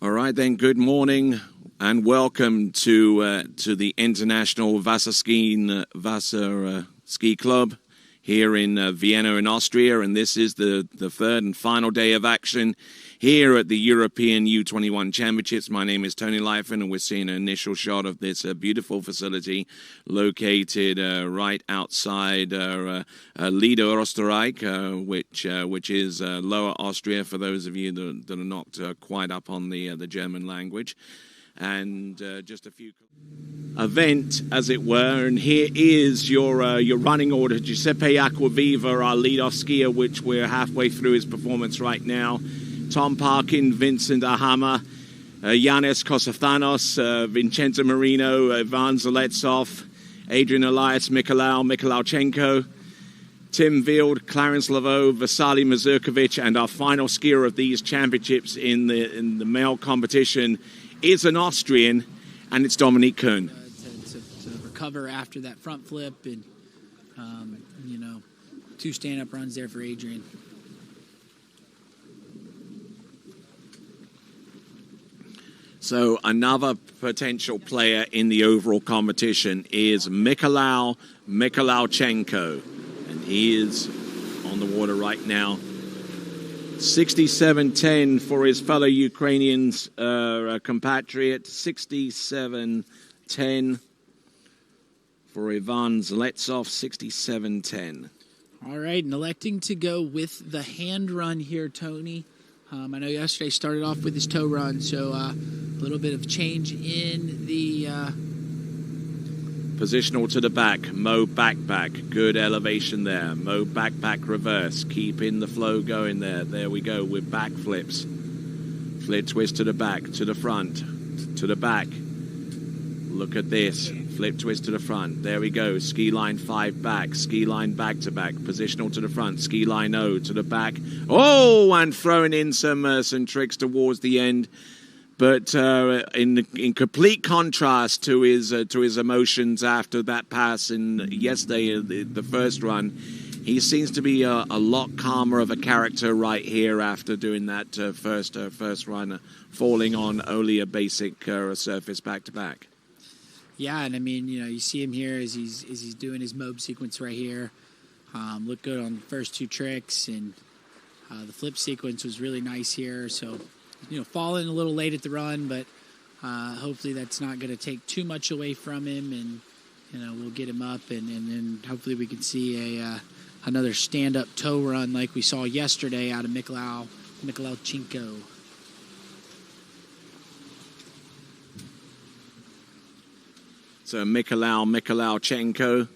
All right, then. Good morning and welcome to the International Wasser Ski Club here in Vienna in Austria, and this is the third and final day of action here at the European U21 Championships. My name is Tony Leifen, and we're seeing an initial shot of this beautiful facility located right outside Niederösterreich, which is Lower Austria for those of you that are not quite up on the German language. And just a few event, as it were, and here is your running order. Giuseppe Acquaviva, our lead-off skier, which we're halfway through his performance right now. Tom Parkin, Vincent Ahama, Yanis Kosathanos, Vincenzo Marino, Ivan Zaletsov, Adrian Elias, Mykhailichenko, Tim Wild, Clarence Laveau, Vasily Mazurkovic, and our final skier of these championships in the male competition is an Austrian, and it's Dominique Kuhn. To recover after that front flip, and two stand-up runs there for Adrian. So another potential player in the overall competition is Mykhailichenko, and he is on the water right now. 67.10 for his fellow Ukrainians compatriot, 67.10 for Ivan Zaletsov, 67.10. All right, and electing to go with the hand run here, Tony. I know yesterday started off with his toe run, so a little bit of change in the... Positional to the back, Mo back, good elevation there. Mo back reverse, keeping the flow going there. There we go with back flips. Flip twist to the back, to the front, to the back. Look at this, flip twist to the front. There we go, ski line 5 back, ski line back to back. Positional to the front, ski line O to the back. Oh, and throwing in some tricks towards the end. But in complete contrast to his emotions after that pass yesterday, the first run, he seems to be a lot calmer of a character right here after doing that first run, falling on only a basic surface back to back. Yeah, and I mean, you see him here as he's doing his mob sequence right here. Looked good on the first two tricks, and the flip sequence was really nice here. So. Falling a little late at the run, but hopefully that's not going to take too much away from him, and we'll get him up, and then hopefully we can see another stand-up toe run like we saw yesterday out of Mykhailichenko. So Mykhailichenko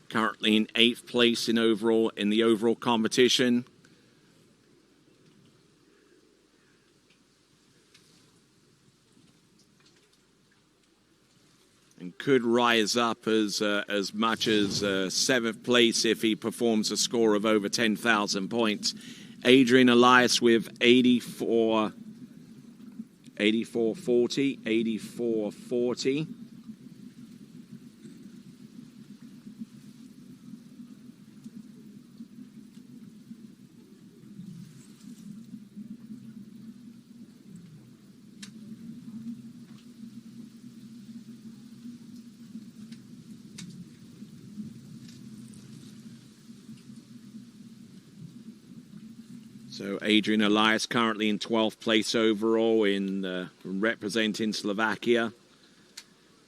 currently in 8th place in the overall competition. And could rise up as much as 7th place if he performs a score of over 10,000 points. Adrian Elias with 84.40. So Adrian Elias currently in 12th place overall in representing Slovakia.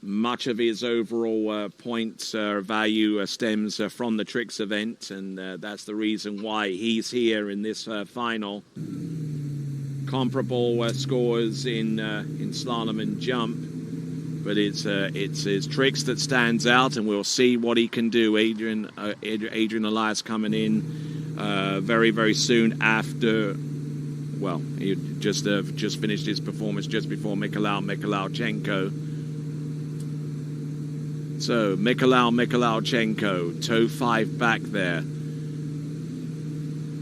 Much of his overall points value stems from the tricks event, and that's the reason why he's here in this final. Comparable scores in slalom and jump, but it's his tricks that stands out, and we'll see what he can do. Adrian Elias coming in very, very soon after, well, he just finished his performance just before Mykhailichenko. So Mykhailichenko, toe 5 back there.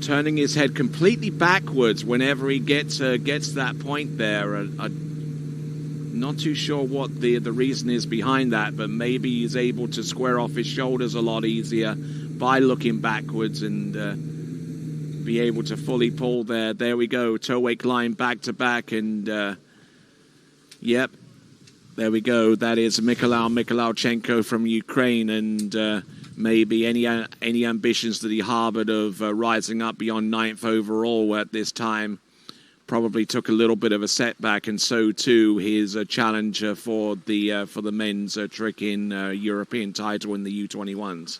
Turning his head completely backwards whenever he gets that point there. Not too sure what the reason is behind that, but maybe he's able to square off his shoulders a lot easier by looking backwards, and be able to fully pull there. There we go, toe-weight climb back to back, and yep, there we go. That is Mykhailichenko from Ukraine, and maybe any ambitions that he harbored of rising up beyond 9th overall at this time probably took a little bit of a setback, and so too his challenger for the men's trick in European title in the U21s.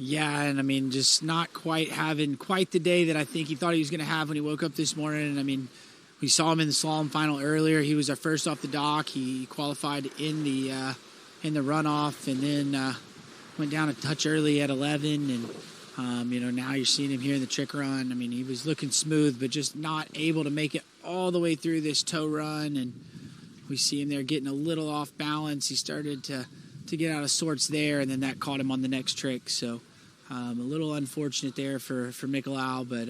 Yeah, and I mean, just not quite having quite the day that I think he thought he was going to have when he woke up this morning. And I mean, we saw him in the slalom final earlier. He was our first off the dock. He qualified in the runoff, and then went down a touch early at 11. And you know, now you're seeing him here in the trick run. I mean, he was looking smooth, but just not able to make it all the way through this toe run. And we see him there getting a little off balance. He started to get out of sorts there, and then that caught him on the next trick. So a little unfortunate there for Mykhailichenko, but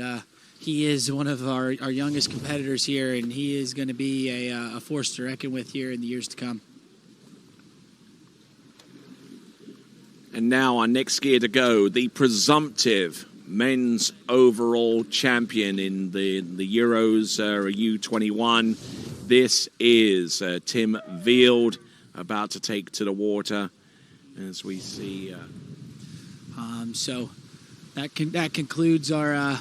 he is one of our youngest competitors here, and he is going to be a force to reckon with here in the years to come. And now our next skier to go, the presumptive men's overall champion in the Euros U21. This is Tim Wield, about to take to the water, as we see. So that concludes our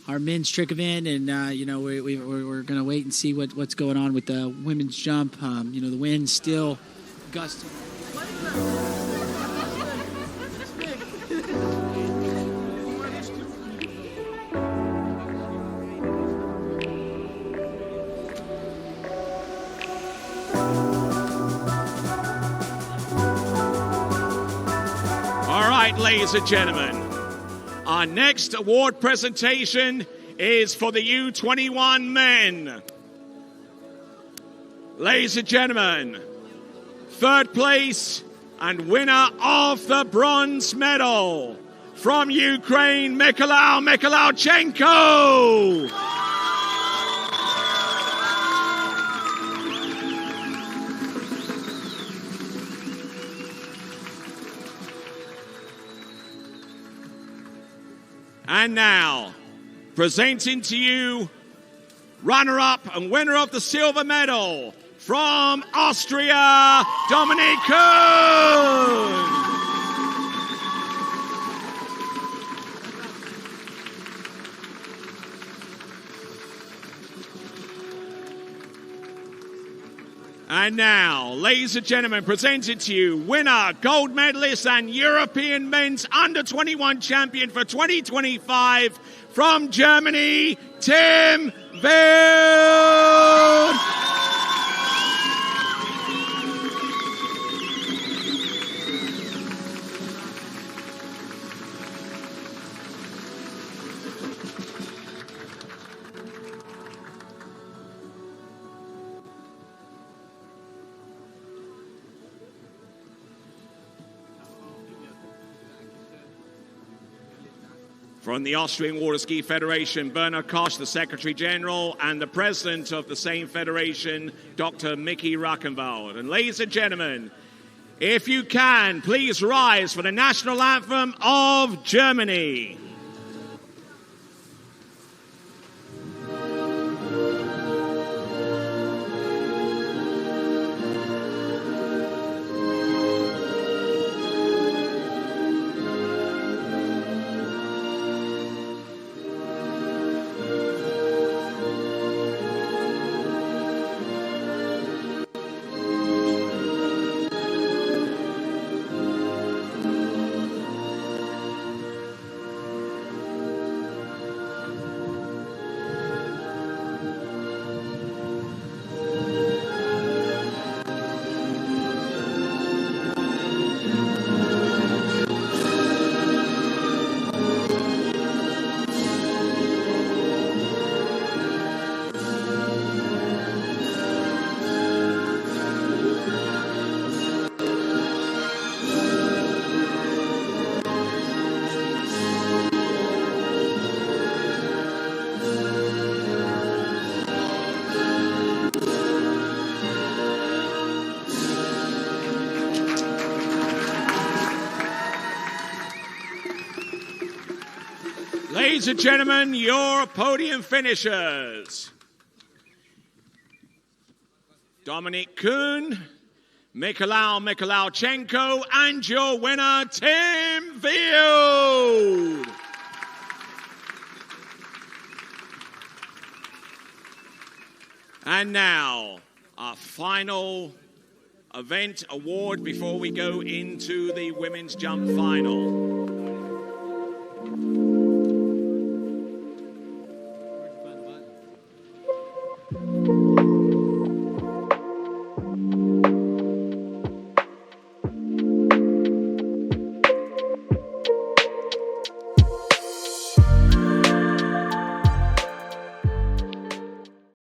men's trick event, and you know, we're going to wait and see what's going on with the women's jump. You know, the wind's still gusting. Ladies and gentlemen, our next award presentation is for the U21 men. Ladies and gentlemen, third place and winner of the bronze medal from Ukraine, Mykhailichenko. And now, presenting to you, runner-up and winner of the silver medal from Austria, Dominic Kuhn. And now, ladies and gentlemen, presenting to you, winner, gold medalist, and European men's under-21 champion for 2025 from Germany, Tim Wield. From the Austrian Water Ski Federation, Bernhard Koch, the Secretary General, and the President of the same federation, Dr. Mickey Rackenwald. And ladies and gentlemen, if you can, please rise for the national anthem of Germany. Ladies and gentlemen, your podium finishers. Dominic Kuhn, Mykhailichenko, and your winner, Tim Field. And now, our final event award before we go into the women's jump final.